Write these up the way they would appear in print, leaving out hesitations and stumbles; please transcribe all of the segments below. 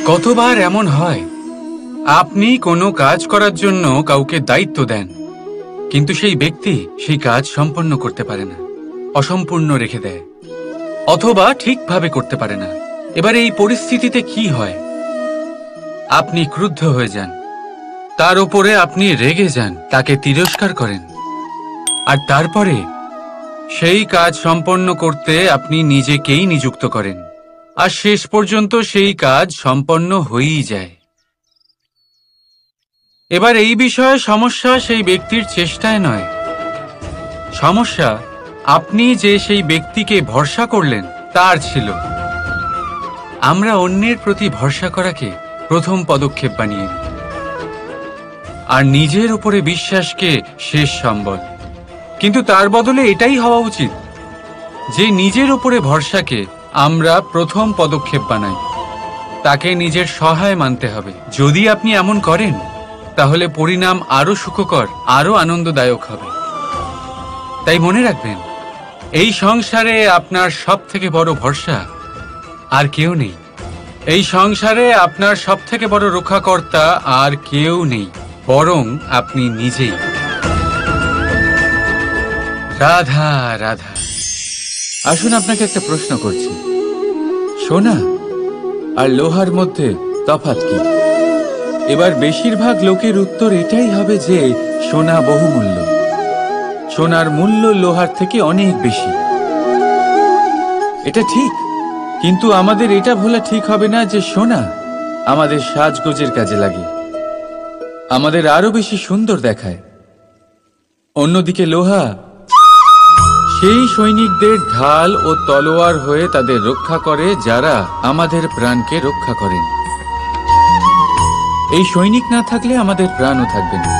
কতবার এমন হয় আপনি কোনো কাজ করার জন্য কাউকে দায়িত্ব দেন, কিন্তু সেই ব্যক্তি সেই কাজ সম্পন্ন করতে পারে না, অসম্পূর্ণ রেখে দেয় অথবা ঠিকভাবে করতে পারে না। এবার এই পরিস্থিতিতে কি হয়? আপনি ক্রুদ্ধ হয়ে যান, তার উপরে আপনি রেগে যান, তাকে তিরস্কার করেন, আর তারপরে সেই কাজ সম্পন্ন করতে আপনি নিজেকেই নিযুক্ত করেন, আর শেষ পর্যন্ত সেই কাজ সম্পন্ন হয়েই যায়। এবার এই বিষয়ে সমস্যা সেই ব্যক্তির চেষ্টায় নয়, সমস্যা আপনি যে সেই ব্যক্তিকে ভরসা করলেন তার ছিল। আমরা অন্যের প্রতি ভরসা করাকে প্রথম পদক্ষেপ বানিয়ে নিই, আর নিজের উপরে বিশ্বাসকে শেষ সম্বল। কিন্তু তার বদলে এটাই হওয়া উচিত যে নিজের উপরে ভরসাকে আমরা প্রথম পদক্ষেপ বানাই, তাকে নিজের সহায় মানতে হবে। যদি আপনি এমন করেন তাহলে পরিণাম আরো সুখকর, আরো আনন্দদায়ক হবে। তাই মনে রাখবেন, এই সংসারে আপনার সবথেকে বড় ভরসা আর কেউ নেই। এই সংসারে আপনার সবথেকে বড় রক্ষাকর্তা আর কেউ নেই, বরং আপনি নিজেই। রাধা রাধা। আসুন আপনাকে একটা প্রশ্ন করছি, সোনা আর লোহার মধ্যে তফাৎ কি? এবার বেশিরভাগ লোকের উত্তর এটাই হবে যে সোনা বহুমূল্য, সোনার মূল্য লোহার থেকে অনেক বেশি। এটা ঠিক, কিন্তু আমাদের এটা ভোলা ঠিক হবে না যে সোনা আমাদের সাজগোজের কাজে লাগে, আমাদের আরো বেশি সুন্দর দেখায়। অন্যদিকে লোহা সেই সৈনিকদের ঢাল ও তলোয়ার হয়ে তাদের রক্ষা করে যারা আমাদের প্রাণকে রক্ষা করেন। এই সৈনিক না থাকলে আমাদের প্রাণও থাকবে না।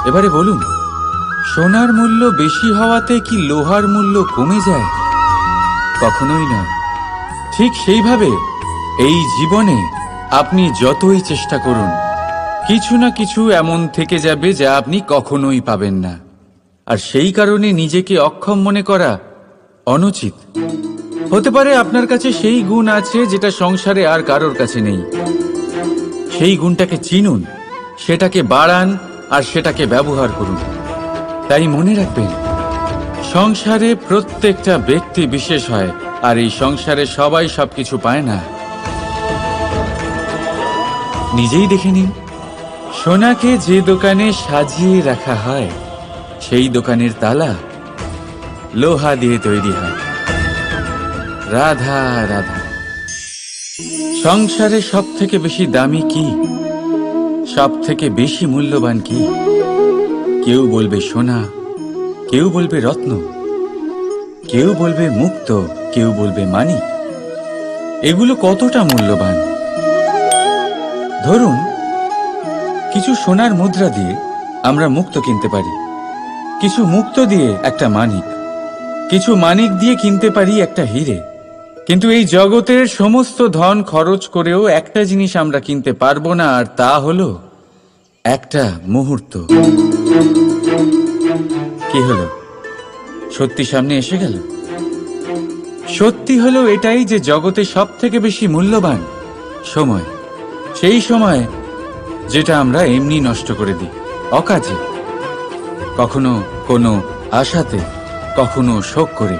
এবারে বলুন, সোনার মূল্য বেশি হওয়াতে কি লোহার মূল্য কমে যায়? কখনোই নয়। ঠিক সেইভাবে এই জীবনে আপনি যতই চেষ্টা করুন, কিছু না কিছু এমন থেকে যাবে যা আপনি কখনোই পাবেন না, আর সেই কারণে নিজেকে অক্ষম মনে করা অনুচিত। হতে পারে আপনার কাছে সেই গুণ আছে যেটা সংসারে আর কারোর কাছে নেই। সেই গুণটাকে চিনুন, সেটাকে বাড়ান আর সেটাকে ব্যবহার করুন। তাই মনে রাখবেন, সংসারে প্রত্যেকটা ব্যক্তি বিশেষ হয়, আর এই সংসারে সবাই সবকিছু পায় না। নিজেই দেখে নিন, সোনাকে যে দোকানে সাজিয়ে রাখা হয় সেই দোকানের তালা লোহা দিয়ে তৈরি হয়। রাধা রাধা। সংসারে সব থেকে বেশি দামি কি, সব থেকে বেশি মূল্যবান কি? কেউ বলবে সোনা, কেউ বলবে রত্ন, কেউ বলবে মুক্ত, কেউ বলবে মানিক। এগুলো কতটা মূল্যবান? ধরুন, কিছু সোনার মুদ্রা দিয়ে আমরা মুক্ত কিনতে পারি, কিছু মুক্ত দিয়ে একটা মানিক, কিছু মানিক দিয়ে কিনতে পারি একটা হীরে। কিন্তু এই জগতের সমস্ত ধন খরচ করেও একটা জিনিস আমরা কিনতে পারবো না, আর তা হলো একটা মুহূর্ত। কি হলো? সত্যি সামনে এসে গেল। সত্যি হলো এটাই যে জগতে সব থেকে বেশি মূল্যবান সময়, সেই সময় যেটা আমরা এমনি নষ্ট করে দিই, অকাজে, কখনো কোনো আশাতে, কখনো শোক করে,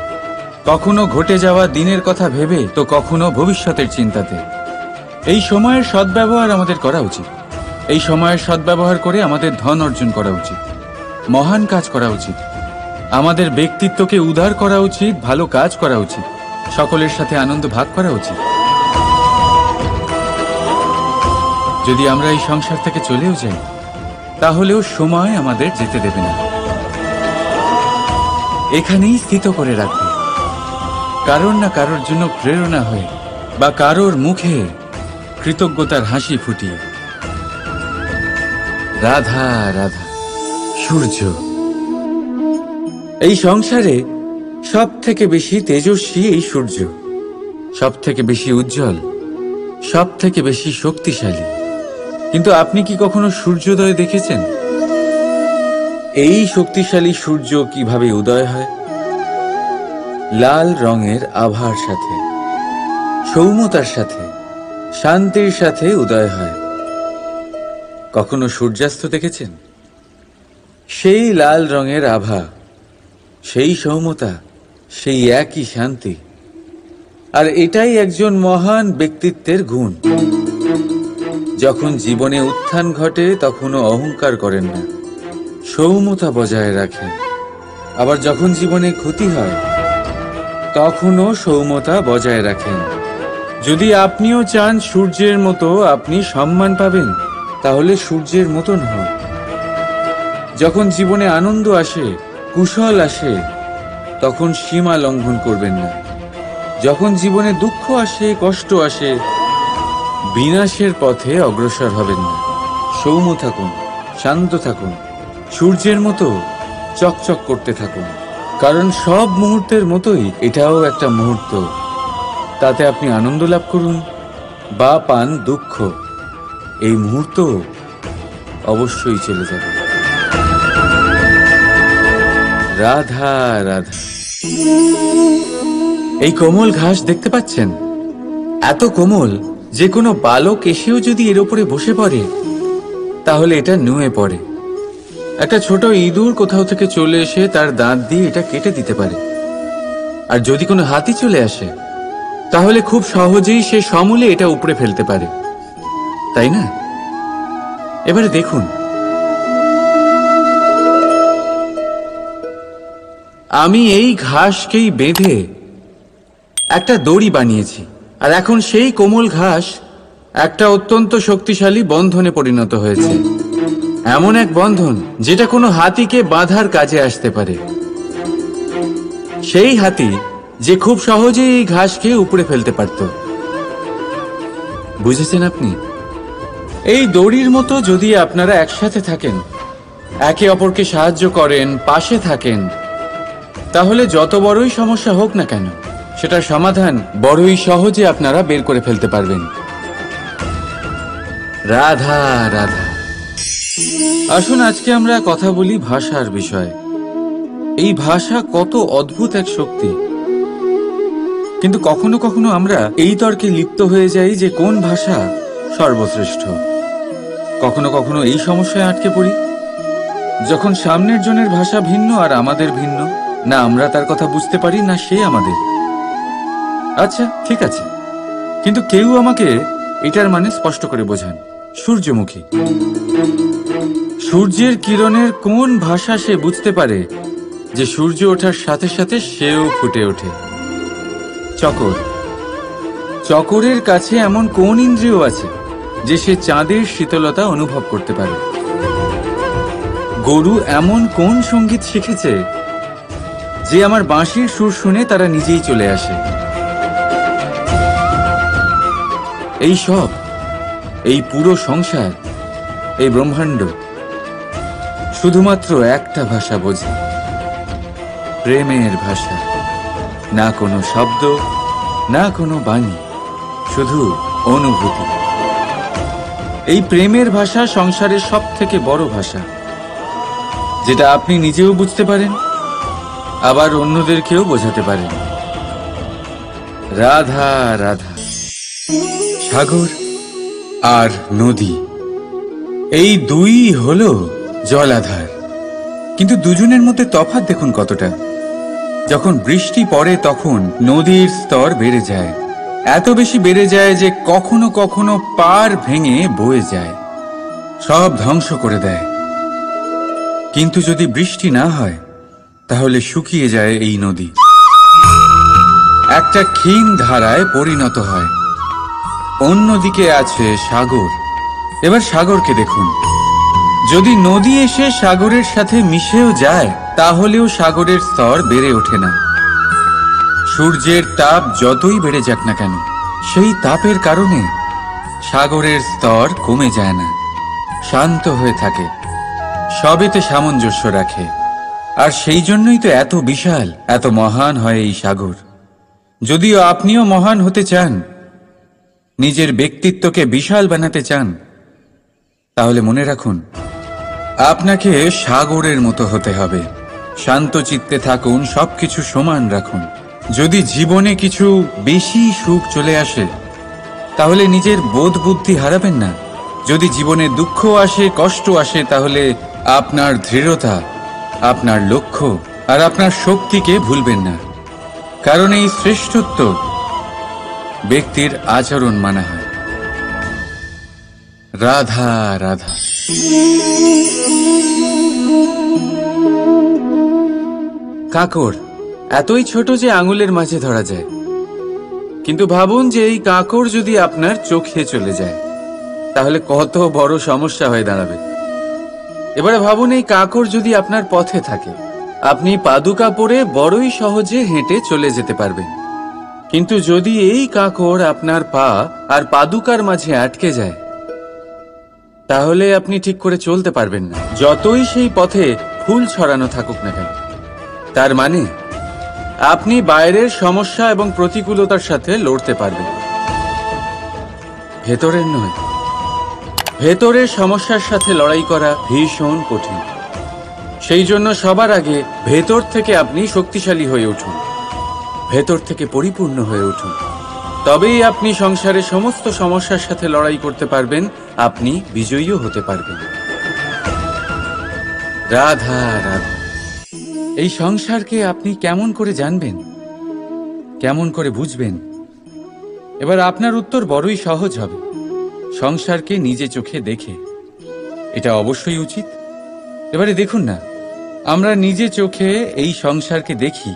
কখনো ঘটে যাওয়া দিনের কথা ভেবে, তো কখনো ভবিষ্যতের চিন্তাতে। এই সময়ের সদ্ব্যবহার আমাদের করা উচিত। এই সময়ের সদ্ব্যবহার করে আমাদের ধন অর্জন করা উচিত, মহান কাজ করা উচিত, আমাদের ব্যক্তিত্বকে উদার করা উচিত, ভালো কাজ করা উচিত, সকলের সাথে আনন্দ ভাগ করা উচিত। যদি আমরা এই সংসার থেকে চলেও যাই, তাহলেও সময় আমাদের যেতে দেবে না, এখানেই স্থিত করে রাখবে, কারোর না কারোর জন্য প্রেরণা হয়ে, বা কারোর মুখে কৃতজ্ঞতার হাসি ফুটিয়ে। রাধা রাধা। সূর্য এই সংসারে সব থেকে বেশি তেজস্বী, এই সূর্য সব থেকে বেশি উজ্জ্বল, সব থেকে বেশি শক্তিশালী। কিন্তু আপনি কি কখনো সূর্যোদয় দেখেছেন? এই শক্তিশালী সূর্য কিভাবে উদয় হয়? লাল রঙের আভার সাথে, সৌম্যতার সাথে, শান্তির সাথে উদয় হয়। কখনো সূর্যাস্ত দেখেছেন? সেই লাল রঙের আভা, সেই সৌম্যতা, সেই একই শান্তি। আর এটাই একজন মহান ব্যক্তিত্বের গুণ। যখন জীবনে উত্থান ঘটে তখনও অহংকার করেন না, সৌম্যতা বজায় রাখেন। আবার যখন জীবনে ক্ষতি হয় তখনও সৌম্যতা বজায় রাখেন। যদি আপনিও চান সূর্যের মতো আপনি সম্মান পাবেন, তাহলে সূর্যের মতন হন। যখন জীবনে আনন্দ আসে, কুশল আসে, তখন সীমা লঙ্ঘন করবেন না। যখন জীবনে দুঃখ আসে, কষ্ট আসে, বিনাশের পথে অগ্রসর হবেন না। সৌম্য থাকুন, শান্ত থাকুন, সূর্যের মতো চকচক করতে থাকুন। কারণ সব মুহূর্তের মতোই এটাও একটা মুহূর্ত। তাতে আপনি আনন্দ লাভ করুন বা পান দুঃখ, এই মুহূর্ত অবশ্যই চলে যাবে। রাধা রাধা। এই কোমল ঘাস দেখতে পাচ্ছেন? এত কোমল যে কোনো বালক এসেও যদি এর উপরে বসে পড়ে তাহলে এটা নুয়ে পড়ে। একটা ছোট ইঁদুর কোথাও থেকে চলে এসে তার দাঁত দিয়ে এটা কেটে দিতে পারে। আর যদি কোনো হাতি চলে আসে তাহলে খুব সহজেই সে সমূলে এটা উপড়ে ফেলতে পারে, তাই না? এবারে দেখুন, আমি এই ঘাসকেই বেঁধে একটা দড়ি বানিয়েছি, আর এখন সেই কোমল ঘাস একটা অত্যন্ত শক্তিশালী বন্ধনে পরিণত হয়েছে। এমন এক বন্ধন যেটা কোনো হাতিকে বাঁধার কাজে আসতে পারে। সেই হাতি যে খুব সহজেই এই ঘাসকে উপড়ে ফেলতে পারত। বুঝেছেন আপনি? এই দড়ির মতো যদি আপনারা একসাথে থাকেন, একে অপরকে সাহায্য করেন, পাশে থাকেন, তাহলে যত বড়ই সমস্যা হোক না কেন সেটার সমাধান বড়ই সহজে আপনারা বের করে ফেলতে পারবেন। রাধা রাধা। আসুন আজকে আমরা কথা বলি ভাষার বিষয়ে। এই ভাষা কত অদ্ভুত এক শক্তি, কিন্তু কখনো কখনো আমরা এই তর্কে লিপ্ত হয়ে যাই যে কোন ভাষা সর্বশ্রেষ্ঠ। কখনো কখনো এই সমস্যায় আটকে পড়ি যখন সামনের জনের ভাষা ভিন্ন আর আমাদের ভিন্ন, না আমরা তার কথা বুঝতে পারি না সে আমাদের। আচ্ছা ঠিক আছে, কিন্তু কেউ আমাকে এটার মানে স্পষ্ট করে বোঝান। সূর্যমুখী, সূর্যের কিরণের কোন ভাষা সে বুঝতে পারে যে সূর্য ওঠার সাথে সাথে সেও ফুটে ওঠে? চকর, চকরের কাছে এমন কোন ইন্দ্রিয় আছে যে সে চাঁদের শীতলতা অনুভব করতে পারে? গরু এমন কোন সঙ্গীত শিখেছে যে আমার বাঁশির সুর শুনে তারা নিজেই চলে আসে? এই সব, এই পুরো সংসার, এই ব্রহ্মাণ্ড শুধুমাত্র একটা ভাষা বোঝে, প্রেমের ভাষা। না কোনো শব্দ, না কোনো বাণী, শুধু অনুভূতি। এই প্রেমের ভাষা সংসারের সব থেকে বড় ভাষা, যেটা আপনি নিজেও বুঝতে পারেন, আবার অন্যদেরকেও বোঝাতে পারেন। রাধা রাধা। সাগর আর নদী, এই দুই হলো জলাধার, কিন্তু দুজনের মধ্যে তফাৎ দেখুন কতটা। যখন বৃষ্টি পড়ে তখন নদীর স্তর বেড়ে যায়, এত বেশি বেড়ে যায় যে কখনো কখনো পাড় ভেঙে বয়ে যায়, সব ধ্বংস করে দেয়। কিন্তু যদি বৃষ্টি না হয় তাহলে শুকিয়ে যায় এই নদী, একটা ক্ষীণ ধারায় পরিণত হয়। অন্যদিকে আছে সাগর। এবার সাগরকে দেখুন, যদি নদী এসে সাগরের সাথে মিশেও যায় তাহলেও সাগরের স্তর বেড়ে ওঠে না। সূর্যের তাপ যতই বেড়ে যাক না কেন, সেই তাপের কারণে সাগরের স্তর কমে যায় না, শান্ত হয়ে থাকে, সবেতে সামঞ্জস্য রাখে। আর সেই জন্যই তো এত বিশাল, এত মহান হয় এই সাগর। যদিও আপনিও মহান হতে চান, নিজের ব্যক্তিত্বকে বিশাল বানাতে চান, তাহলে মনে রাখুন আপনাকে সাগরের মতো হতে হবে। শান্ত চিত্তে থাকুন, সবকিছু সমান রাখুন। যদি জীবনে কিছু বেশি সুখ চলে আসে তাহলে নিজের বোধ বুদ্ধি হারাবেন না। যদি জীবনে দুঃখ আসে, কষ্ট আসে, তাহলে আপনার দৃঢ়তা, আপনার লক্ষ্য আর আপনার শক্তিকে ভুলবেন না। কারণ এই শ্রেষ্ঠত্ব ব্যক্তির আচরণ মানা হয়। রাধা রাধা। কাঁকড় এতই ছোট যে আঙুলের মাঝে ধরা যায়, কিন্তু ভাবুন যে এই কাঁকড় যদি আপনার চোখে চলে যায় তাহলে কত বড় সমস্যা হয়ে দাঁড়াবে। এবারে ভাবুন এই কাঁকড় যদি আপনার পথে থাকে, আপনি পাদুকা পরে বড়ই সহজে হেঁটে চলে যেতে পারবেন। কিন্তু যদি এই কাঁকড় আপনার পা আর পাদুকার মাঝে আটকে যায়, তাহলে আপনি ঠিক করে চলতে পারবেন না, যতই সেই পথে ফুল ছড়ানো থাকুক না কেন। তার মানে আপনি বাইরের সমস্যা এবং প্রতিকূলতার সাথে লড়তে পারবেন, ভেতরের নয়। ভেতরের সমস্যার সাথে লড়াই করা ভীষণ কঠিন। সেই জন্য সবার আগে ভেতর থেকে আপনি শক্তিশালী হয়ে উঠুন, ভেতর থেকে পরিপূর্ণ হয়ে উঠুন। তবেই আপনি সংসারের সমস্ত সমস্যার সাথে লড়াই করতে পারবেন, আপনি বিজয়ীও হতে পারবেন। রাধা রাধা। এই সংসারকে আপনি কেমন করে জানবেন, কেমন করে বুঝবেন? এবার আপনার উত্তর বড়ই সহজ হবে, সংসারকে নিজে চোখে দেখে। এটা অবশ্যই উচিত। এবারে দেখুন না, আমরা নিজে চোখে এই সংসারকে দেখি,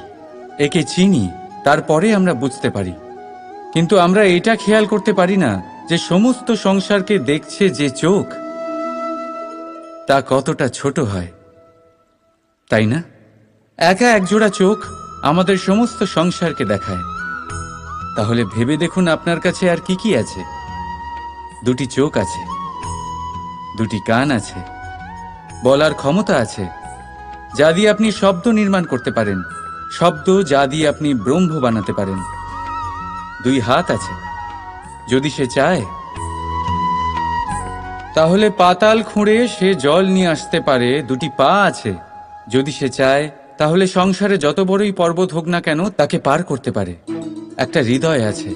একে চিনি, তারপরে আমরা বুঝতে পারি। কিন্তু আমরা এটা খেয়াল করতে পারি না যে সমস্ত সংসারকে দেখছে যে চোখ, তা কতটা ছোট হয়, তাই না? একা একজোড়া চোখ আমাদের সমস্ত সংসারকে দেখায়। তাহলে ভেবে দেখুন আপনার কাছে আর কি কি আছে। দুটি চোখ আছে, দুটি কান আছে, বলার ক্ষমতা আছে, যা দিয়ে আপনি শব্দ নির্মাণ করতে পারেন, শব্দ যা দিয়ে আপনি ব্রহ্ম বানাতে পারেন। দুই হাত আছে, যদি সে চায় তাহলে পাতাল খুঁড়ে সে জল নিয়ে আসতে পারে। দুটি পা আছে, যদি সে চায় তাহলে সংসারে যত বড়ই পর্বত হোক না কেন তাকে পার করতে পারে। একটা হৃদয় আছে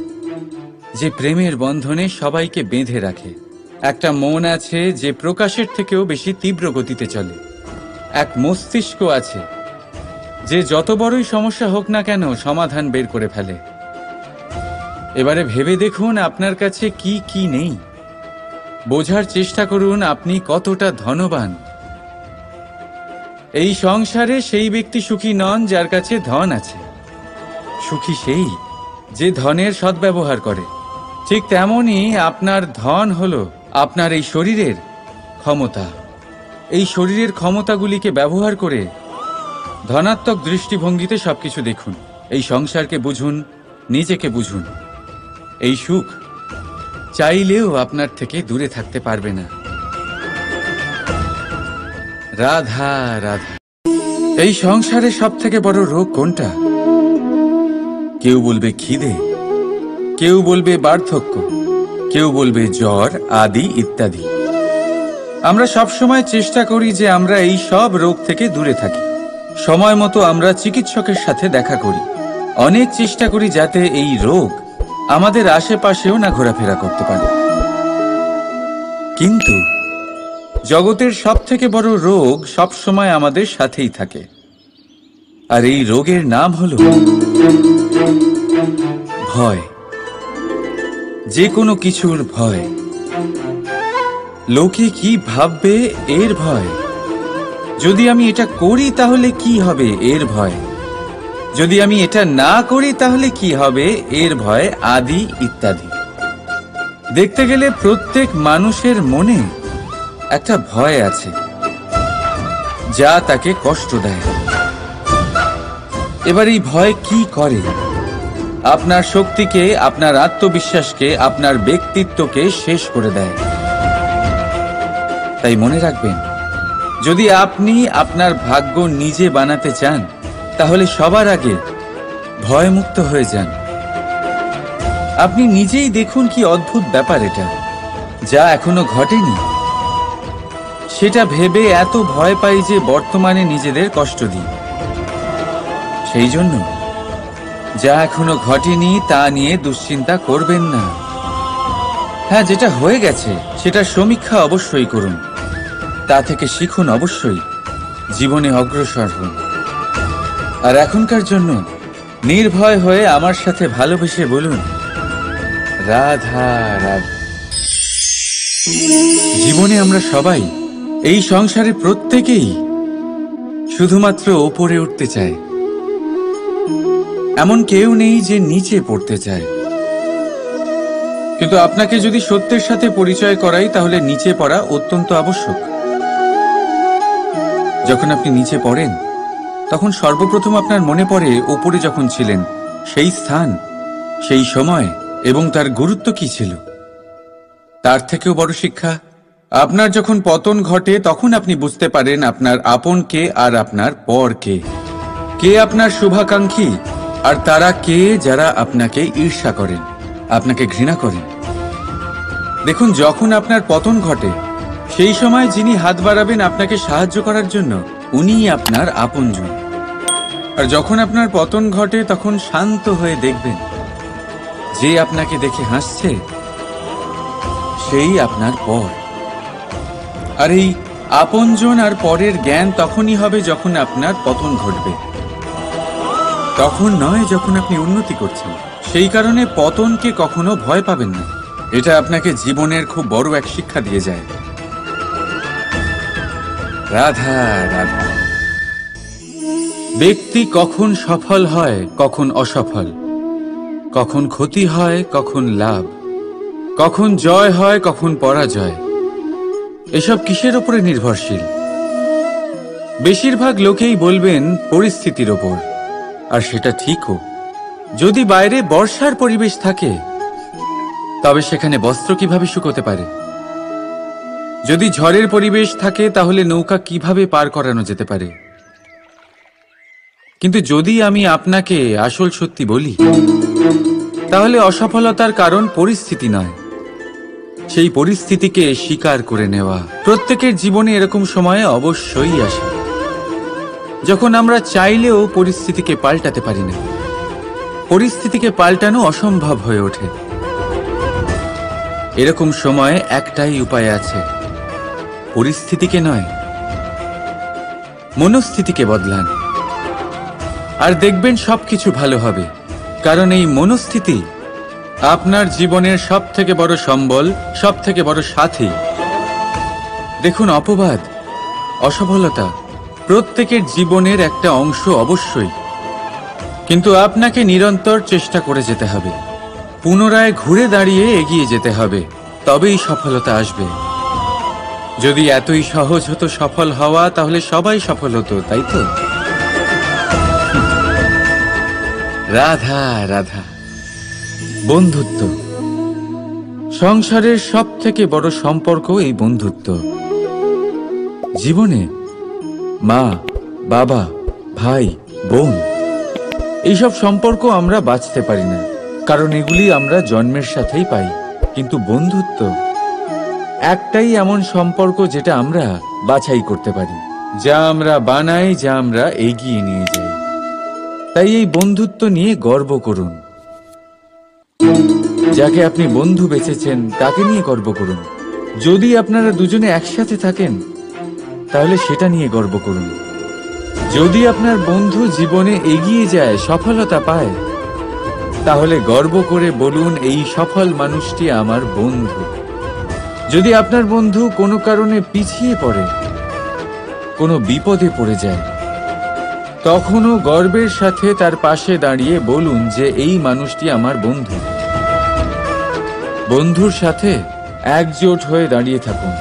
যে প্রেমের বন্ধনে সবাইকে বেঁধে রাখে। একটা মন আছে যে প্রকাশের থেকেও বেশি তীব্র গতিতে চলে। এক মস্তিষ্ক আছে যে যত বড়ই সমস্যা হোক না কেন সমাধান বের করে ফেলে। এবারে ভেবে দেখুন আপনার কাছে কি কি নেই। বোঝার চেষ্টা করুন আপনি কতটা ধনবান। এই সংসারে সেই ব্যক্তি সুখী নন যার কাছে ধন আছে। সুখী সেই যে ধনের সদ্ব্যবহার করে। ঠিক তেমনই আপনার ধন হলো আপনার এই শরীরের ক্ষমতা। এই শরীরের ক্ষমতাগুলিকে ব্যবহার করে ধনাত্মক দৃষ্টিভঙ্গিতে সবকিছু দেখুন। এই সংসারকে বুঝুন, নিজেকে বুঝুন। এই সুখ চাইলেও আপনার থেকে দূরে থাকতে পারবে না। রাধা রাধা। এই সংসারে সব থেকে বড় রোগ কোনটা? কেউ বলবে খিদে, কেউ বলবে বার্ধক্য, কেউ বলবে জ্বর আদি ইত্যাদি। আমরা সবসময় চেষ্টা করি যে আমরা এই সব রোগ থেকে দূরে থাকি। সময় মতো আমরা চিকিৎসকের সাথে দেখা করি। অনেক চেষ্টা করি যাতে এই রোগ আমাদের আশেপাশেও না ঘোরাফেরা করতে পারে। কিন্তু জগতের সব থেকে বড় রোগ সবসময় আমাদের সাথেই থাকে, আর এই রোগের নাম হলো ভয়। যে কোনো কিছুর ভয়। লোকে কি ভাববে এর ভয়। যদি আমি এটা করি তাহলে কি হবে এর ভয়। যদি আমি এটা না করি তাহলে কি হবে এর ভয় আদি ইত্যাদি। দেখতে গেলে প্রত্যেক মানুষের মনে একটা ভয় আছে যা তাকে কষ্ট দেয়। এবার এই ভয় কি করে? আপনার শক্তিকে, আপনার আত্মবিশ্বাসকে, আপনার ব্যক্তিত্বকে শেষ করে দেয়। তাই মনে রাখবেন, যদি আপনি আপনার ভাগ্য নিজে বানাতে চান তাহলে সবার আগে ভয়মুক্ত হয়ে যান। আপনি নিজেই দেখুন কি অদ্ভুত ব্যাপার এটা, যা এখনো ঘটেনি সেটা ভেবে এত ভয় পাই যে বর্তমানে নিজেদের কষ্ট দিই। সেই জন্য যা এখনো ঘটেনি তা নিয়ে দুশ্চিন্তা করবেন না। হ্যাঁ, যেটা হয়ে গেছে সেটার সমীক্ষা অবশ্যই করুন, তা থেকে শিখুন, অবশ্যই জীবনে অগ্রসর হন। আর এখনকার জন্য নির্ভয় হয়ে আমার সাথে ভালোবেসে বলুন, রাধা রাধা। জীবনে আমরা সবাই, এই সংসারে প্রত্যেকেই শুধুমাত্র ওপরে উঠতে চায়। এমন কেউ নেই যে নিচে পড়তে চায়। কিন্তু আপনাকে যদি সত্যের সাথে পরিচয় করাই, তাহলে নিচে পড়া অত্যন্ত আবশ্যক। যখন আপনি নিচে পড়েন, তখন সর্বপ্রথম আপনার মনে পড়ে ওপরে যখন ছিলেন সেই স্থান, সেই সময় এবং তার গুরুত্ব কি ছিল। তার থেকেও বড় শিক্ষা, আপনার যখন পতন ঘটে তখন আপনি বুঝতে পারেন আপনার আপন কে আর আপনার পর কে। কে আপনার শুভাকাঙ্ক্ষী আর তারা কে যারা আপনাকে ঈর্ষা করেন, আপনাকে ঘৃণা করেন। দেখুন, যখন আপনার পতন ঘটে সেই সময় যিনি হাত বাড়াবেন আপনাকে সাহায্য করার জন্য, উনিই আপনার আপনজন। আর যখন আপনার পতন ঘটে তখন শান্ত হয়ে দেখবেন যে আপনাকে দেখে হাসছে সেই আপনার পর। আর এই আপনজন আর পরের জ্ঞান তখনই হবে যখন আপনার পতন ঘটবে, তখন নয় যখন আপনি উন্নতি করছেন। সেই কারণে পতনকে কখনো ভয় পাবেন না। এটা আপনাকে জীবনের খুব বড় এক শিক্ষা দিয়ে যায়। রাধা রাধা। ব্যক্তি কখন সফল হয়, কখন অসফল, কখন ক্ষতি হয়, কখন লাভ, কখন জয় হয়, কখন পরাজয়, এসব কিসের উপরে নির্ভরশীল? বেশিরভাগ লোকেই বলবেন পরিস্থিতির ওপর। আর সেটা ঠিকও। যদি বাইরে বর্ষার পরিবেশ থাকে, তবে সেখানে বস্ত্র কিভাবে শুকোতে পারে? যদি ঝড়ের পরিবেশ থাকে, তাহলে নৌকা কিভাবে পার করানো যেতে পারে? কিন্তু যদি আমি আপনাকে আসল সত্যি বলি, তাহলে অসফলতার কারণ পরিস্থিতি নয়, সেই পরিস্থিতিকে স্বীকার করে নেওয়া। প্রত্যেকের জীবনে এরকম সময়ে অবশ্যই আসে যখন আমরা চাইলেও পরিস্থিতিকে পাল্টাতে পারি না। পরিস্থিতিকে পাল্টানো অসম্ভব হয়ে ওঠে। এরকম সময়ে একটাই উপায় আছে, পরিস্থিতিকে নয়, মনস্থিতিকে বদলান, আর দেখবেন সবকিছু ভালো হবে। কারণ এই মনস্থিতি আপনার জীবনের সব থেকে বড় সম্বল, সব থেকে বড় সাথী। দেখুন, অপবাদ, অসফলতা প্রত্যেকের জীবনের একটা অংশ অবশ্যই, কিন্তু আপনাকে নিরন্তর চেষ্টা করে যেতে হবে, পুনরায় ঘুরে দাঁড়িয়ে এগিয়ে যেতে হবে, তবেই সফলতা আসবে। যদি এতই সহজ হতো সফল হওয়া, তাহলে সবাই সফল হতো, তাই তো? রাধা রাধা। বন্ধুত্ব, সংসারের সব থেকে বড় সম্পর্ক এই বন্ধুত্ব। জীবনে মা, বাবা, ভাই, বোন, এইসব সম্পর্ক আমরা বাঁচতে পারি না, কারণ এগুলি আমরা জন্মের সাথেই পাই। কিন্তু বন্ধুত্ব একটাই এমন সম্পর্ক যেটা আমরা বাছাই করতে পারি, যা আমরা বানাই, যা আমরা এগিয়ে নিয়ে যাই। তাই এই বন্ধুত্ব নিয়ে গর্ব করুন। যাকে আপনি বন্ধু বেছেছেন তাকে নিয়ে গর্ব করুন। যদি আপনারা দুজনে একসাথে থাকেন, তাহলে সেটা নিয়ে গর্ব করুন। যদি আপনার বন্ধু জীবনে এগিয়ে যায়, সফলতা পায়, তাহলে গর্ব করে বলুন, এই সফল মানুষটি আমার বন্ধু। যদি আপনার বন্ধু কোনো কারণে পিছিয়ে পড়ে, কোনো বিপদে পড়ে যায়, তখনও গর্বের সাথে তার পাশে দাঁড়িয়ে বলুন যে এই মানুষটি আমার বন্ধু। বন্ধুর সাথে একজোট হয়ে দাঁড়িয়ে থাকুন,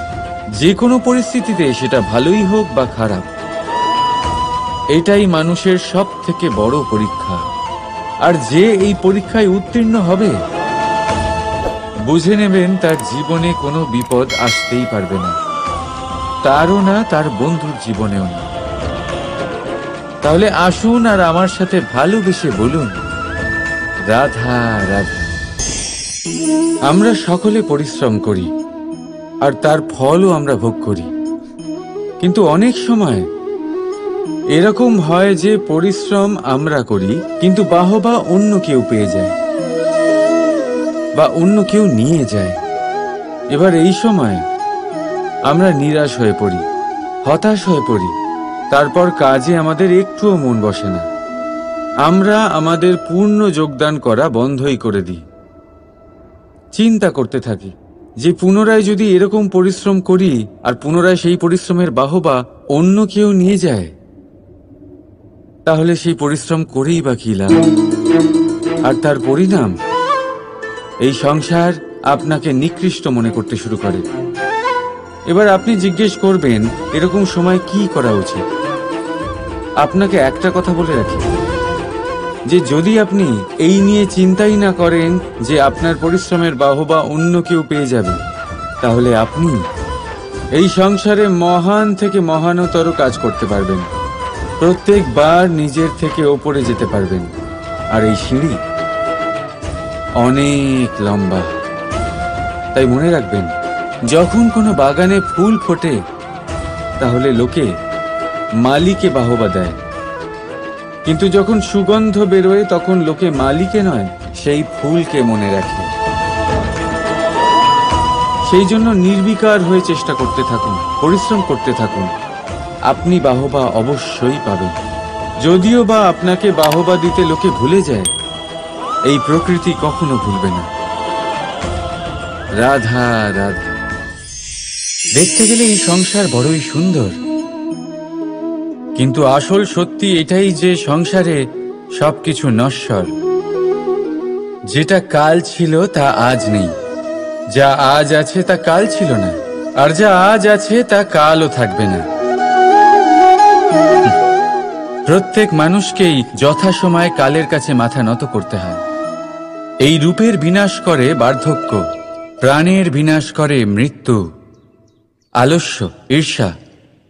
যে কোনো পরিস্থিতিতে, সেটা ভালোই হোক বা খারাপ। এটাই মানুষের সব থেকে বড় পরীক্ষা। আর যে এই পরীক্ষায় উত্তীর্ণ হবে, বুঝে নেবেন তার জীবনে কোনো বিপদ আসতেই পারবে না, তারও না, তার বন্ধুর জীবনেও না। তাহলে আসুন আর আমার সাথে ভালোবেসে বলুন, রাধা রাধা। আমরা সকলে পরিশ্রম করি, আর তার ফলও আমরা ভোগ করি। কিন্তু অনেক সময় এরকম হয় যে পরিশ্রম আমরা করি, কিন্তু বাহবা অন্য কেউ পেয়ে যায় বা অন্য কেউ নিয়ে যায়। এবার এই সময় আমরা নিরাশ হয়ে পড়ি, হতাশ হয়ে পড়ি, তারপর কাজে আমাদের একটুও মন বসে না। আমরা আমাদের পূর্ণ যোগদান করা বন্ধই করে দিই। চিন্তা করতে থাকি যে পুনরায় যদি এরকম পরিশ্রম করি আর পুনরায় সেই পরিশ্রমের বাহবা অন্য কেউ নিয়ে যায়, তাহলে সেই পরিশ্রম করেই বা কি লাভ? আর তার পরিণাম, এই সংসার আপনাকে নিকৃষ্ট মনে করতে শুরু করে। এবার আপনি জিজ্ঞেস করবেন, এরকম সময় কি করা উচিত? আপনাকে একটা কথা বলে রাখি, যে যদি আপনি এই নিয়ে চিন্তাই না করেন যে আপনার পরিশ্রমের বাহবা অন্য কেউ পেয়ে যাবে, তাহলে আপনি এই সংসারে মহান থেকে মহানতর কাজ করতে পারবেন। প্রত্যেকবার নিজের থেকে ওপরে যেতে পারবেন। আর এই সিঁড়ি অনেক লম্বা। তাই মনে রাখবেন, যখন কোনো বাগানে ফুল ফোটে তাহলে লোকে মালিকে বাহবা দেয়, কিন্তু যখন সুগন্ধ বেরোয় তখন লোকে মালিকে নয়, সেই ফুলকে মনে রাখে। সেই জন্য নির্বিকার হয়ে চেষ্টা করতে থাকুন, পরিশ্রম করতে থাকুন। আপনি বাহবা অবশ্যই পাবেন। যদিও বা আপনাকে বাহবা দিতে লোকে ভুলে যায়, এই প্রকৃতি কখনো ভুলবে না। রাধা রাধা। দেখতে গেলে এই সংসার বড়ই সুন্দর, কিন্তু আসল সত্যি এটাই যে সংসারে সবকিছু নশ্বর। যেটা কাল ছিল তা আজ নেই, যা আজ আছে তা কাল ছিল না, আর যা আজ আছে তা কালও থাকবে না। প্রত্যেক মানুষকেই যথাসময়ে কালের কাছে মাথা নত করতে হয়। এই রূপের বিনাশ করে বার্ধক্য, প্রাণের বিনাশ করে মৃত্যু, আলস্য, ঈর্ষা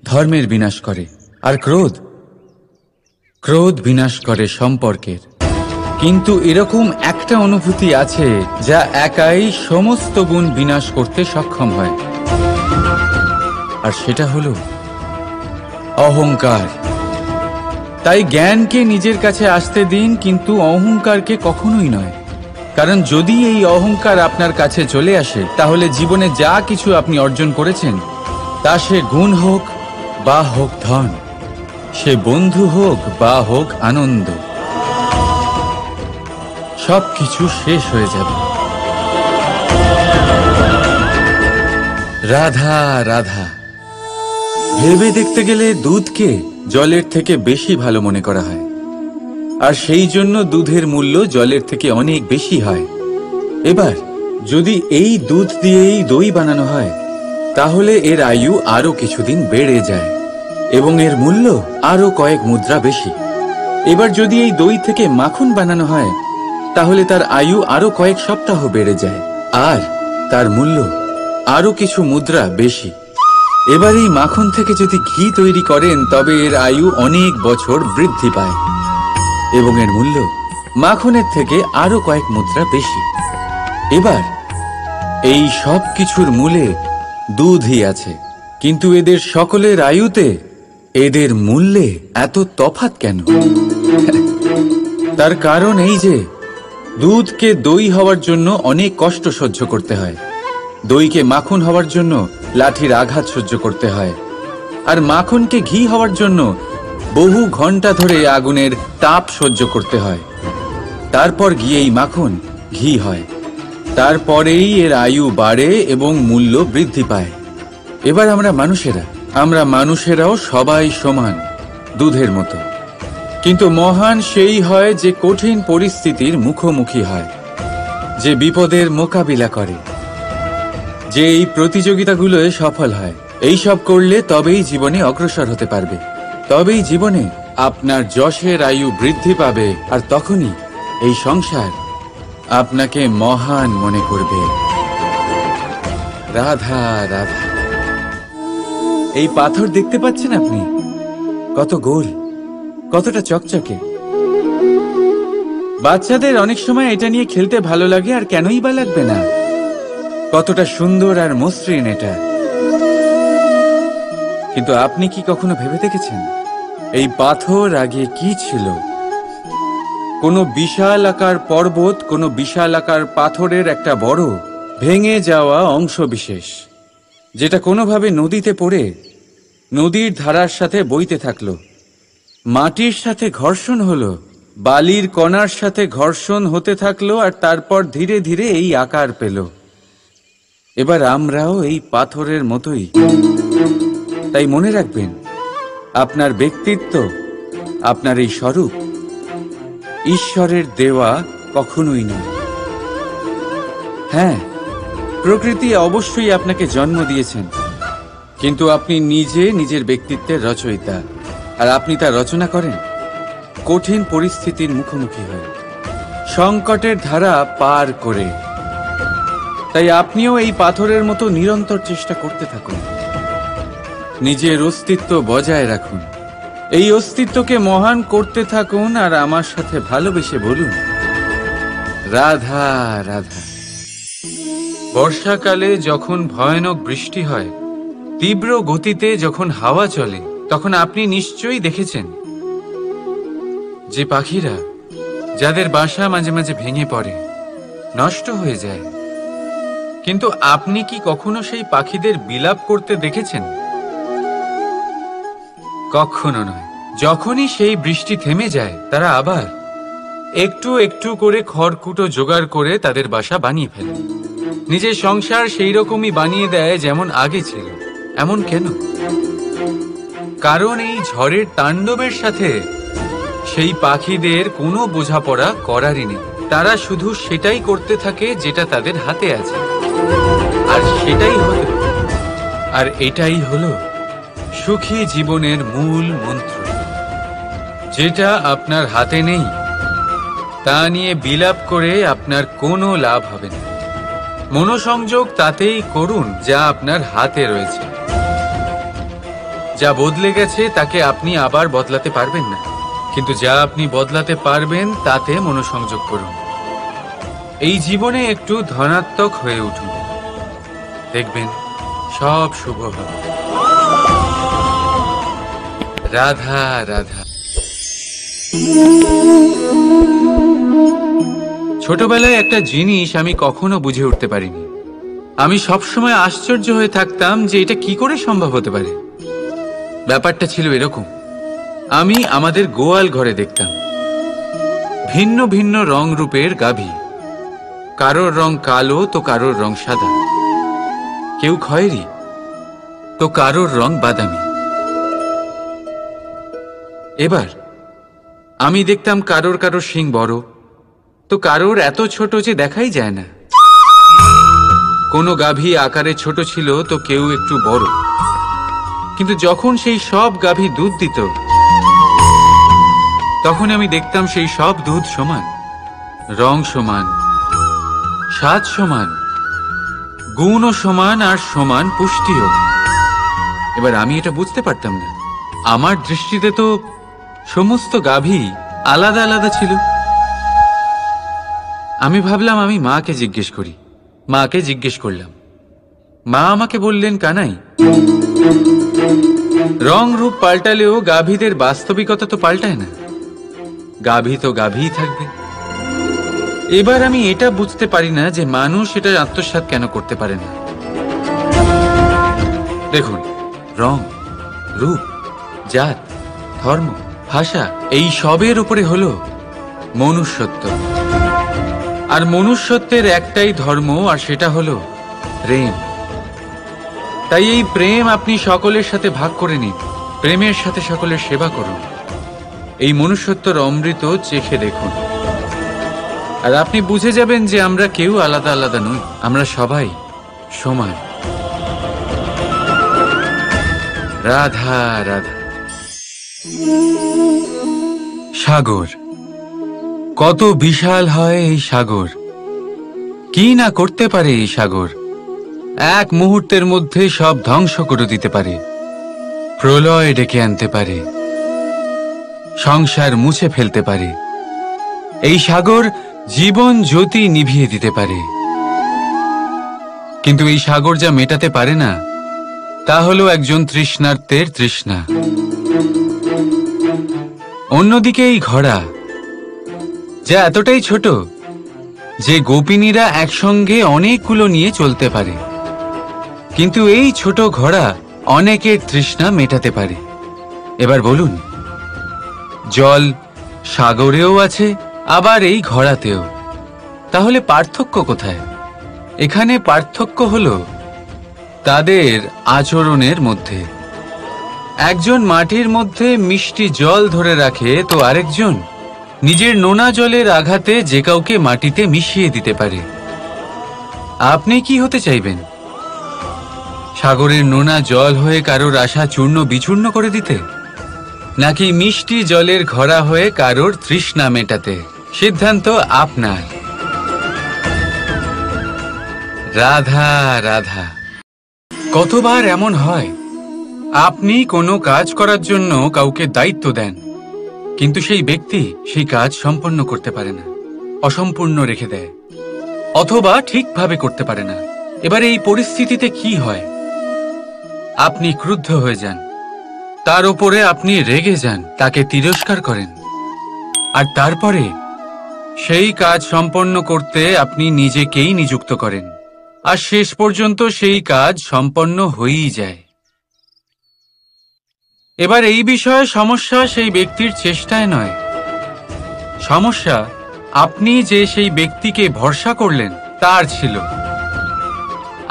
ধর্মের বিনাশ করে, আর ক্রোধ বিনাশ করে সম্পর্কের। কিন্তু এরকম একটা অনুভূতি আছে যা একাই সমস্ত গুণ বিনাশ করতে সক্ষম হয়, আর সেটা হলো অহংকার। তাই জ্ঞানকে নিজের কাছে আসতে দিন, কিন্তু অহংকারকে কখনোই নয়। কারণ যদি এই অহংকার আপনার কাছে চলে আসে, তাহলে জীবনে যা কিছু আপনি অর্জন করেছেন, তা সে গুণ হোক বা হোক ধন, সে বন্ধু হোক বা হোক আনন্দ, সবকিছু শেষ হয়ে যাবে। রাধা রাধা। ভেবে দেখতে গেলে দুধকে জলের থেকে বেশি ভালো মনে করা হয়, আর সেই জন্য দুধের মূল্য জলের থেকে অনেক বেশি হয়। এবার যদি এই দুধ দিয়েই দই বানানো হয়, তাহলে এর আয়ু আরো কিছুদিন বেড়ে যায় এবং এর মূল্য আরো কয়েক মুদ্রা বেশি। এবার যদি এই দই থেকে মাখন বানানো হয়, তাহলে তার আয়ু আরো কয়েক সপ্তাহ বেড়ে যায়, আর তার মূল্য আরো কিছু মুদ্রা বেশি। এবার এই মাখন থেকে যদি ঘি তৈরি করেন, তবে এর আয়ু অনেক বছর বৃদ্ধি পায় এবং এর মূল্য মাখনের থেকে আরো কয়েক মুদ্রা বেশি। এবার এই সব কিছুর মূলে দুধই আছে, কিন্তু এদের সকলের আয়ুতে, এদের মূল্যে এত তফাৎ কেন? তার কারণ এই যে দুধকে দই হওয়ার জন্য অনেক কষ্ট সহ্য করতে হয়, দইকে মাখন হওয়ার জন্য লাঠির আঘাত সহ্য করতে হয়, আর মাখনকে ঘি হওয়ার জন্য বহু ঘন্টা ধরে আগুনের তাপ সহ্য করতে হয়। তারপর গিয়েই মাখন ঘি হয়, তারপরেই এর আয়ু বাড়ে এবং মূল্য বৃদ্ধি পায়। এবার আমরা মানুষেরাও সবাই সমান, দুধের মতো। কিন্তু মহান সেই হয় যে কঠিন পরিস্থিতির মুখোমুখি হয়, যে বিপদের মোকাবিলা করে, যে এই প্রতিযোগিতাগুলোয় সফল হয়। এই সব করলে তবেই জীবনে অগ্রসর হতে পারবে, তবেই জীবনে আপনার যশের আয়ু বৃদ্ধি পাবে, আর তখনই এই সংসার আপনাকে মহান মনে করবে। রাধা রাধা। এই পাথর দেখতে পাচ্ছেন আপনি? কত গোল, কতটা চকচকে। বাচ্চাদের অনেক সময় এটা নিয়ে খেলতে ভালো লাগে, আর কেনই বা লাগবে না? কতটা সুন্দর আর মসৃণ এটা। কিন্তু আপনি কি কখনো ভেবে দেখেছেন এই পাথর আগে কি ছিল? কোনো বিশাল আকার পর্বত, কোনো বিশাল আকার পাথরের একটা বড় ভেঙে যাওয়া অংশবিশেষ, যেটা কোনোভাবে নদীতে পড়ে নদীর ধারার সাথে বইতে থাকলো, মাটির সাথে ঘর্ষণ হলো, বালির কণার সাথে ঘর্ষণ হতে থাকলো, আর তারপর ধীরে ধীরে এই আকার পেল। এবার আমরাও এই পাথরের মতোই। তাই মনে রাখবেন, আপনার ব্যক্তিত্ব, আপনার এই স্বরূপ ঈশ্বরের দেওয়া কখনোই নয়। হ্যাঁ, প্রকৃতি অবশ্যই আপনাকে জন্ম দিয়েছেন, কিন্তু আপনি নিজে নিজের ব্যক্তিত্বের রচয়িতা। আর আপনি তা রচনা করেন কঠিন পরিস্থিতির মুখোমুখি হয়ে, সংকটের ধারা পার করে। তাই আপনিও এই পাথরের মতো নিরন্তর চেষ্টা করতে থাকুন, নিজের অস্তিত্ব বজায় রাখুন, এই অস্তিত্বকে মহান করতে থাকুন, আর আমার সাথে ভালোবেসে বলুন, রাধা রাধা। বর্ষাকালে যখন ভয়ানক বৃষ্টি হয়, তীব্র গতিতে যখন হাওয়া চলে, তখন আপনি নিশ্চয়ই দেখেছেন যে পাখিরা, যাদের বাসা মাঝে মাঝে ভেঙে পড়ে, নষ্ট হয়ে যায়। কিন্তু আপনি কি কখনো সেই পাখিদের বিলাপ করতে দেখেছেন? কখনো নয়। যখনই সেই বৃষ্টি থেমে যায়, তারা আবার একটু একটু করে খড়কুটো জোগাড় করে তাদের বাসা বানিয়ে ফেলে, নিজের সংসার সেই রকমই বানিয়ে দেয় যেমন আগে ছিল। এমন কেন? কারণ এই ঝড়ের তাণ্ডবের সাথে সেই পাখিদের কোনো বোঝাপড়া করারই নেই। তারা শুধু সেটাই করতে থাকে যেটা তাদের হাতে আছে, আর এটাই হলো সুখী জীবনের মূল মন্ত্র। যেটা আপনার হাতে নেই, তা নিয়ে বিলাপ করে আপনার কোনো লাভ হবে না। মনোসংযোগ তাতেই করুন যা আপনার হাতে রয়েছে। যা বদলে গেছে তাকে আপনি আবার বদলাতে পারবেন না, কিন্তু যা আপনি বদলাতে পারবেন তাতে মনোসংযোগ করুন। এই জীবনে একটু ধনাত্মক হয়ে উঠুন, দেখবেন সব শুভ হবে। রাধা রাধা। ছোটবেলায় একটা জিনিস আমি কখনো বুঝে উঠতে পারিনি। আমি সবসময় আশ্চর্য হয়ে থাকতাম যে এটা কি করে সম্ভব হতে পারে। ব্যাপারটা ছিল এরকম, আমি আমাদের গোয়াল ঘরে দেখতাম ভিন্ন ভিন্ন রং রূপের গাভী। কারোর রং কালো তো কারোর রং সাদা, কেউ খয়েরি তো কারোর রং বাদামি। এবার আমি দেখতাম কারোর কারোর শিং বড় তো কারোর এত ছোট যে দেখাই যায় না। কোনো গাভী আকারে ছোট ছিল তো কেউ একটু বড়। কিন্তু যখন সেই সব গাভী দুধ দিত, তখন আমি দেখতাম সেই সব দুধ সমান, রং সমান, স্বাদ সমান, গুণও সমান, আর সমান পুষ্টিও। এবার আমি এটা বুঝতে পারতাম না। আমার দৃষ্টিতে তো সমস্ত গাভী আলাদা আলাদা ছিল। আমি ভাবলাম আমি মাকে জিজ্ঞেস করি। মাকে জিজ্ঞেস করলাম। মা আমাকে বললেন, কানাই, রং রূপ পাল্টালেও গাভীদের বাস্তবিকতা তো পাল্টায় না। গাভী তো গাভীই থাকবে। এবার আমি এটা বুঝতে পারি না যে মানুষ এটা আত্মসাৎ কেন করতে পারে না। দেখুন, রং, রূপ, জাত, ধর্ম, ভাষা, এই সবের উপরে হলো মনুষ্যত্ব। আর মনুষ্যত্বের একটাই ধর্ম, আর সেটা হলো প্রেম। তাই এই প্রেম আপনি সকলের সাথে ভাগ করে নিন, প্রেমের সাথে সকলের সেবা করুন। এই মনুষ্যত্বর অমৃত চেখে দেখুন, আর আপনি বুঝে যাবেন যে আমরা কেউ আলাদা আলাদা নই, আমরা সবাই সমান। রাধা রাধা। সাগর কত বিশাল হয় এই সাগর! কি না করতে পারে এই সাগর! এক মুহূর্তের মধ্যে সব ধ্বংস করে দিতে পারে, প্রলয় ডেকে আনতে পারে, সংসার মুছে ফেলতে পারে। এই সাগর জীবন জ্যোতি নিভিয়ে দিতে পারে। কিন্তু এই সাগর যা মেটাতে পারে না, তা হলো একজন তৃষ্ণার্তের তৃষ্ণা। অন্যদিকে এই ঘোড়া, যা এতটাই ছোট যে গোপিনীরা একসঙ্গে অনেকগুলো নিয়ে চলতে পারে, কিন্তু এই ছোট ঘোড়া অনেকের তৃষ্ণা মেটাতে পারে। এবার বলুন, জল সাগরেও আছে, আবার এই ঘোড়াতেও। তাহলে পার্থক্য কোথায়? এখানে পার্থক্য হলো তাদের আচরণের মধ্যে। একজন মাটির মধ্যে মিষ্টি জল ধরে রাখে, তো আরেকজন নিজের নোনা জলের আঘাতে যে কাউকে মাটিতে মিশিয়ে দিতে পারে। আপনি কি হতে চাইবেন? সাগরের নোনা জল হয়ে কারোর আশা চূর্ণ বিচূর্ণ করে দিতে, নাকি মিষ্টি জলের ঘোড়া হয়ে কারোর তৃষ্ণা মেটাতে? সিদ্ধান্ত আপনার। রাধা রাধা। কতবার এমন হয়, আপনি কোনো কাজ করার জন্য কাউকে দায়িত্ব দেন, কিন্তু সেই ব্যক্তি সেই কাজ সম্পন্ন করতে পারে না, অসম্পূর্ণ রেখে দেয়, অথবা ঠিকভাবে করতে পারে না। এবার এই পরিস্থিতিতে কি হয়? আপনি ক্রুদ্ধ হয়ে যান, তার উপরে আপনি রেগে যান, তাকে তিরস্কার করেন, আর তারপরে সেই কাজ সম্পন্ন করতে আপনি নিজেকেই নিযুক্ত করেন, আর শেষ পর্যন্ত সেই কাজ সম্পন্ন হয়েই যায়। এবার এই বিষয়ে সমস্যা সেই ব্যক্তির চেষ্টায় নয়, সমস্যা আপনি যে সেই ব্যক্তিকে ভরসা করলেন তার ছিল।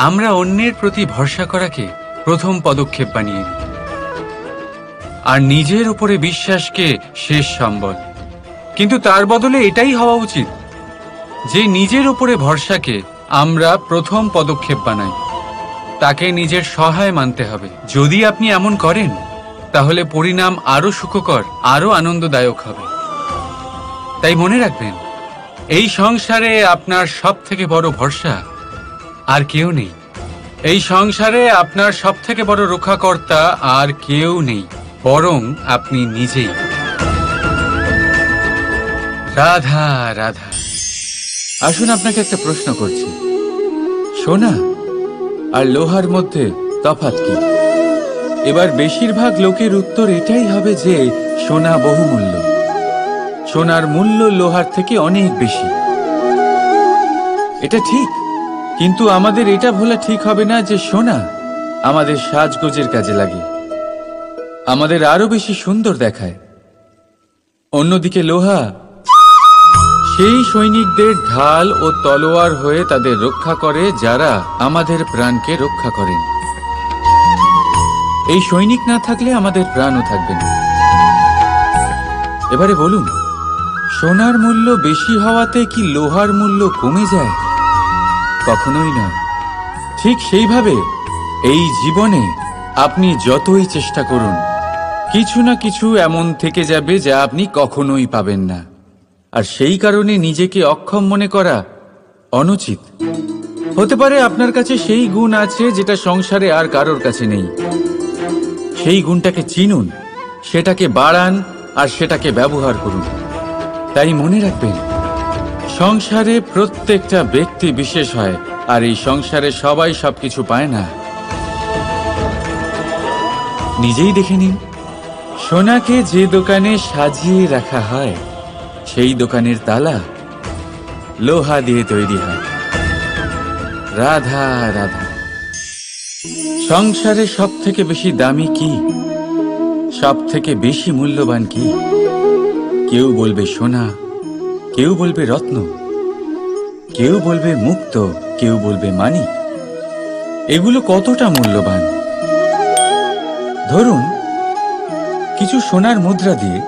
আমরা অন্যের প্রতি ভরসা করাকে প্রথম পদক্ষেপ বানিয়ে নিই, আর নিজের উপরে বিশ্বাসকে শেষ সম্বল। কিন্তু তার বদলে এটাই হওয়া উচিত যে নিজের উপরে ভরসাকে আমরা প্রথম পদক্ষেপ বানাই, তাকে নিজের সহায় মানতে হবে। যদি আপনি এমন করেন, তাহলে পরিণাম আরো সুখকর, আরো আনন্দদায়ক হবে। তাই মনে রাখবেন, এই সংসারে আপনার সব থেকে বড় ভরসা আর কেউ নেই। এই সংসারে আপনার সব থেকে বড় রক্ষাকর্তা আর কেউ নেই, বরং আপনি নিজেই। রাধা রাধা। আসুন আপনাকে একটা প্রশ্ন করছি, সোনা আর লোহার মধ্যে তফাৎ কি? এবার বেশিরভাগ লোকের উত্তর এটাই হবে যে সোনা বহুমূল্য, সোনার মূল্য লোহার থেকে অনেক বেশি। এটা ঠিক, কিন্তু আমাদের এটা ভোলা ঠিক হবে না যে সোনা আমাদের সাজগোজের কাজে লাগে, আমাদের আরো বেশি সুন্দর দেখায়। অন্যদিকে লোহা সেই সৈনিকদের ঢাল ও তলোয়ার হয়ে তাদের রক্ষা করে, যারা আমাদের প্রাণকে রক্ষা করেন। এই সৈনিক না থাকলে আমাদের প্রাণও থাকবে না। এবারে বলুন, সোনার মূল্য বেশি হওয়াতে কি লোহার মূল্য কমে যায়? কখনোই নয়। ঠিক সেইভাবে এই জীবনে আপনি যতই চেষ্টা করুন, কিছু না কিছু এমন থেকে যাবে যা আপনি কখনোই পাবেন না, আর সেই কারণে নিজেকে অক্ষম মনে করা অনুচিত। হতে পারে আপনার কাছে সেই গুণ আছে যেটা সংসারে আর কারোর কাছে নেই। সেই গুণটাকে চিনুন, সেটাকে বাড়ান, আর সেটাকে ব্যবহার করুন। তাই মনে রাখবেন, সংসারে প্রত্যেকটা ব্যক্তি বিশেষ হয়, আর এই সংসারে সবাই সবকিছু পায় না। নিজেই দেখে নিন, সোনাকে যে দোকানে সাজিয়ে রাখা হয়, সেই দোকানের তালা লোহা দিয়ে তৈরি হয়। রাধা রাধা। সংসারে সব থেকে বেশি দামি কি, সব থেকে বেশি মূল্যবান কি? কেউ বলবে সোনা, কেউ বলবে রত্ন, কেউ বলবে মুক্ত, কেউ বলবে মানিক। এগুলো কতটা মূল্যবান? ধরুন, কিছু সোনার মুদ্রা দিয়ে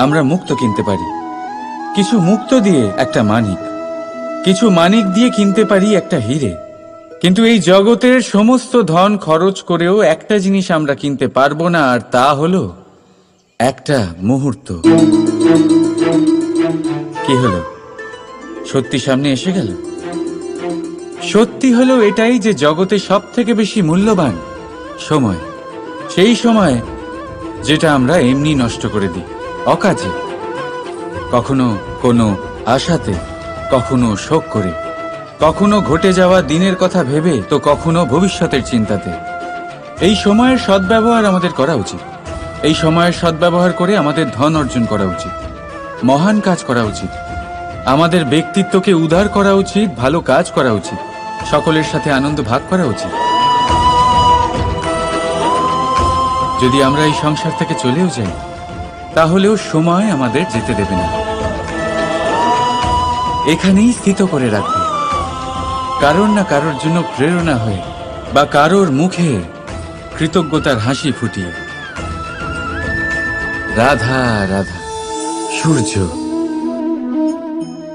আমরা মুক্ত কিনতে পারি, কিছু মুক্ত দিয়ে একটা মানিক, কিছু মানিক দিয়ে কিনতে পারি একটা হীরে। কিন্তু এই জগতের সমস্ত ধন খরচ করেও একটা জিনিস আমরা কিনতে পারবো না, আর তা হলো একটা মুহূর্ত। কি হলো? সত্যি সামনে এসে গেল। সত্যি হলো এটাই যে জগতে সব থেকে বেশি মূল্যবান সময়, সেই সময় যেটা আমরা এমনি নষ্ট করে দিই, অকাজে, কখনো কোনো আশাতে, কখনো শোক করে, কখনো ঘটে যাওয়া দিনের কথা ভেবে, তো কখনো ভবিষ্যতের চিন্তাতে। এই সময়ের সদ্ব্যবহার আমাদের করা উচিত। এই সময়ের সদ্ব্যবহার করে আমাদের ধন অর্জন করা উচিত, মহান কাজ করা উচিত। আমাদের ব্যক্তিত্বকে উদার করা উচিত, ভালো কাজ করা উচিত, সকলের সাথে আনন্দ ভাগ করা উচিত। যদি আমরা এই সংসার থেকে চলেও যাই, তাহলেও সময় আমাদের যেতে দেবে না, এখানেই স্থিত করে রাখবে, কারোর না কারোর জন্য প্রেরণা হয়ে বা কারোর মুখে কৃতজ্ঞতার হাসি ফুটিয়ে। রাধা রাধা। সূর্য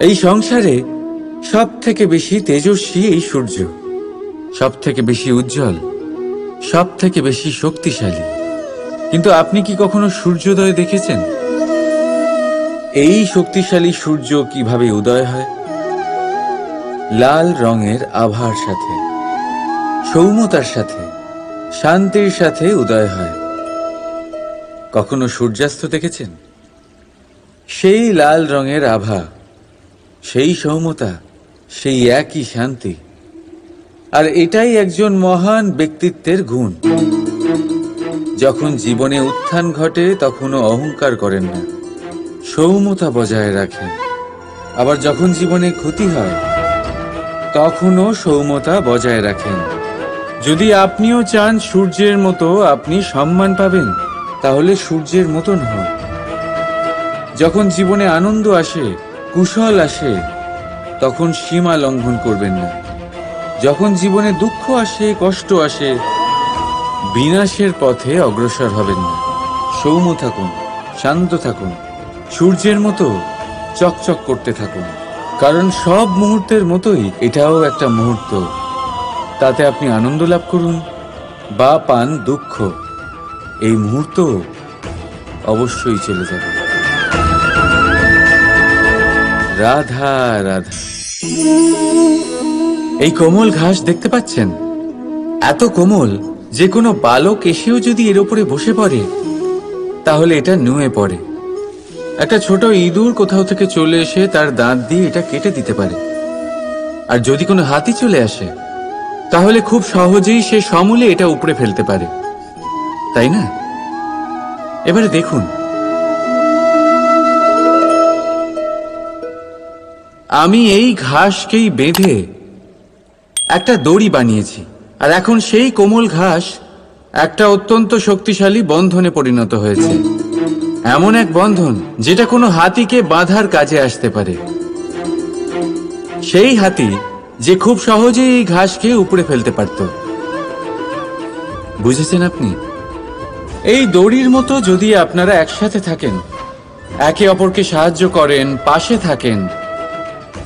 এই সংসারে সব থেকে বেশি তেজস্বী, এই সূর্য সব থেকে বেশি উজ্জ্বল, সব থেকে বেশি শক্তিশালী। কিন্তু আপনি কি কখনো সূর্যোদয় দেখেছেন? এই শক্তিশালী সূর্য কিভাবে উদয় হয়? লাল রঙের আভার সাথে, সৌম্যতার সাথে, শান্তির সাথে উদয় হয়। কখনো সূর্যাস্ত দেখেছেন? সেই লাল রঙের আভা, সেই সৌম্যতা, সেই একই শান্তি। আর এটাই একজন মহান ব্যক্তিত্বের গুণ। যখন জীবনে উত্থান ঘটে তখনও অহংকার করেন না, সৌম্যতা বজায় রাখেন। আবার যখন জীবনে ক্ষতি হয় তখনও সৌম্যতা বজায় রাখেন। যদি আপনিও চান সূর্যের মতো আপনি সম্মান পাবেন, তাহলে সূর্যের মতন হন। যখন জীবনে আনন্দ আসে, কুশল আসে, তখন সীমা লঙ্ঘন করবেন না। যখন জীবনে দুঃখ আসে, কষ্ট আসে, বিনাশের পথে অগ্রসর হবেন না। সৌম্য থাকুন, শান্ত থাকুন, সূর্যের মতো চকচক করতে থাকুন। কারণ সব মুহূর্তের মতোই এটাও একটা মুহূর্ত। তাতে আপনি আনন্দ লাভ করুন বা পান দুঃখ, এই মুহূর্ত অবশ্যই চলে যাবে। রাধা রাধা। এই কোমল ঘাস দেখতে পাচ্ছেন? এত কোমল যে কোনো বালক এসেও যদি এর উপরে বসে পড়ে তাহলে এটা নুয়ে পড়ে। একটা ছোট ইঁদুর কোথাও থেকে চলে এসে তার দাঁত দিয়ে এটা কেটে দিতে পারে। আর যদি কোনো হাতি চলে আসে তাহলে খুব সহজেই সে সমূলে এটা উপড়ে ফেলতে পারে, তাই না? এবারে দেখুন, আমি এই ঘাসকেই বেঁধে একটা দড়ি বানিয়েছি, আর এখন সেই কোমল ঘাস একটা অত্যন্ত শক্তিশালী বন্ধনে পরিণত হয়েছে। এমন এক বন্ধন যেটা কোনো হাতিকে বাঁধার কাজে আসতে পারে। সেই হাতি যে খুব সহজেই এই ঘাসকে উপড়ে ফেলতে পারত। বুঝেছেন আপনি? এই দড়ির মতো যদি আপনারা একসাথে থাকেন, একে অপরকে সাহায্য করেন, পাশে থাকেন,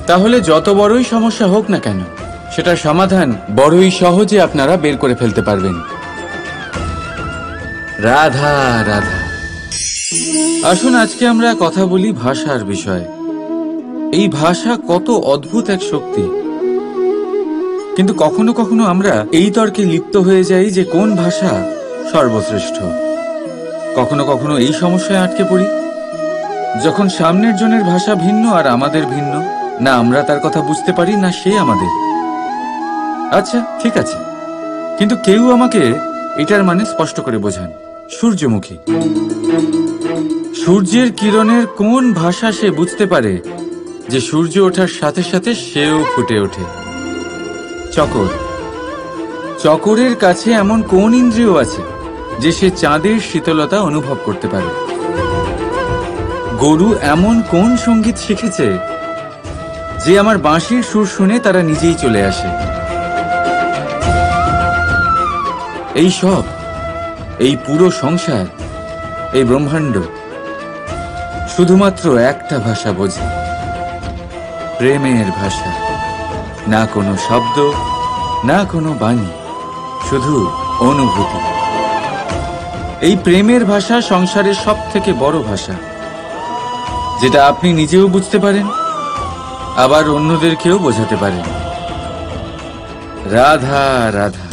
তাহলে যত বড়ই সমস্যা হোক না কেন সেটার সমাধান বড়ই সহজে আপনারা বের করে ফেলতে পারবেন। রাধা রাধা। আসুন আজকে আমরা কথা বলি ভাষার বিষয়ে। এই ভাষা কত অদ্ভুত এক শক্তি। কিন্তু কখনো কখনো আমরা এই তর্কে লিপ্ত হয়ে যাই যে কোন ভাষা সর্বশ্রেষ্ঠ। কখনো কখনো এই সমস্যায় আটকে পড়ি, যখন সামনের জনের ভাষা ভিন্ন আর আমাদের ভিন্ন, না আমরা তার কথা বুঝতে পারি না সে আমাদের। আচ্ছা ঠিক আছে, কিন্তু কেউ আমাকে এটার মানে স্পষ্ট করে বোঝান। সূর্যমুখী, সূর্যের কিরণের কোন ভাষা সে বুঝতে পারে যে সূর্য ওঠার সাথে সাথে সেও ফুটে ওঠে? চকর, চকরের কাছে এমন কোন ইন্দ্রিয় আছে যে সে চাঁদের শীতলতা অনুভব করতে পারে? গরু এমন কোন সঙ্গীত শিখেছে যে আমার বাঁশির সুর শুনে তারা নিজেই চলে আসে? এই সব, এই পুরো সংসার, এই ব্রহ্মাণ্ড শুধুমাত্র একটা ভাষা বোঝে, প্রেমের ভাষা। না কোনো শব্দ, না কোনো বাণী, শুধু অনুভূতি। এই প্রেমের ভাষা সংসারের সব থেকে বড় ভাষা, যেটা আপনি নিজেও বুঝতে পারেন, আবার অন্যদেরকেও বোঝাতে পারেন। রাধা রাধা।